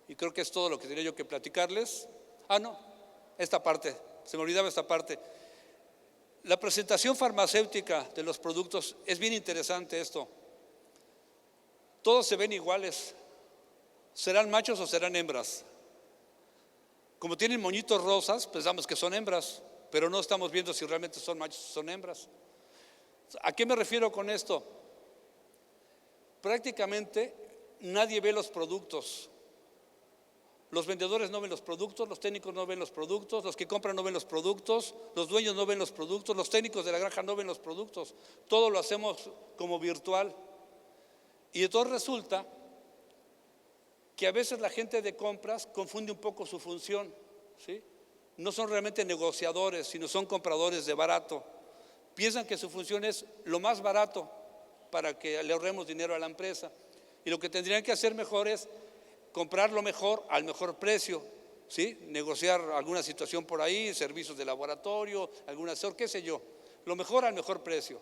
Y creo que es todo lo que tenía yo que platicarles. Esta parte, se me olvidaba esta parte. La presentación farmacéutica de los productos es bien interesante esto. Todos se ven iguales. ¿Serán machos o serán hembras? Como tienen moñitos rosas, pensamos que son hembras, pero no estamos viendo si realmente son machos o son hembras. ¿A qué me refiero con esto? Prácticamente nadie ve los productos. Los vendedores no ven los productos, los técnicos no ven los productos, los que compran no ven los productos, los dueños no ven los productos, los técnicos de la granja no ven los productos. Todo lo hacemos como virtual. Y entonces resulta que a veces la gente de compras confunde un poco su función, ¿sí? No son realmente negociadores, sino son compradores de barato. Piensan que su función es lo más barato para que le ahorremos dinero a la empresa. Y lo que tendrían que hacer mejor es comprar lo mejor al mejor precio, ¿sí? Negociar alguna situación por ahí, servicios de laboratorio, algún asesor, qué sé yo. Lo mejor al mejor precio.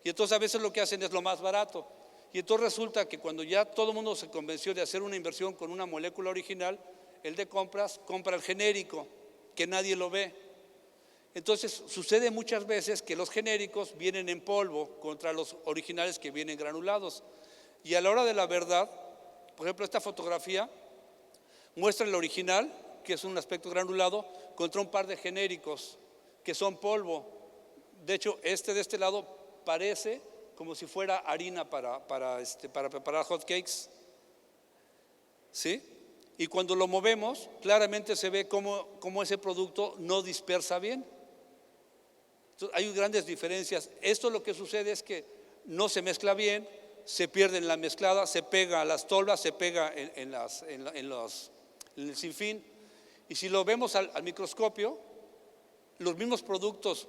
Y entonces a veces lo que hacen es lo más barato. Y entonces resulta que cuando ya todo el mundo se convenció de hacer una inversión con una molécula original, el de compras compra el genérico, que nadie lo ve. Entonces sucede muchas veces que los genéricos vienen en polvo contra los originales que vienen granulados. Y a la hora de la verdad, por ejemplo, esta fotografía muestra el original, que es un aspecto granulado, contra un par de genéricos que son polvo. De hecho, de este lado parece como si fuera harina para preparar hot cakes, ¿sí? Y cuando lo movemos, claramente se ve cómo ese producto no dispersa bien. Entonces, hay grandes diferencias. Esto lo que sucede es que no se mezcla bien, se pierde en la mezclada, se pega a las tolvas, se pega en el sinfín. Y si lo vemos al microscopio, los mismos productos,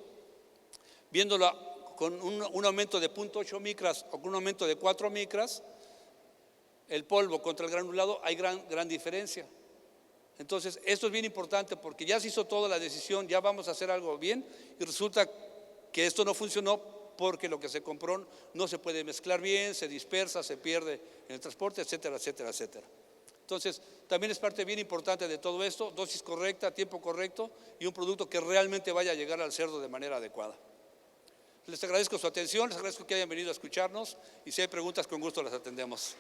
viéndolo con un aumento de 0.8 micras o con un aumento de 4 micras, el polvo contra el granulado, hay gran diferencia. Entonces, esto es bien importante porque ya se hizo toda la decisión, ya vamos a hacer algo bien y resulta que esto no funcionó porque lo que se compró no se puede mezclar bien, se dispersa, se pierde en el transporte, etcétera, etcétera, etcétera. Entonces, también es parte bien importante de todo esto, dosis correcta, tiempo correcto y un producto que realmente vaya a llegar al cerdo de manera adecuada. Les agradezco su atención, les agradezco que hayan venido a escucharnos y si hay preguntas con gusto las atendemos.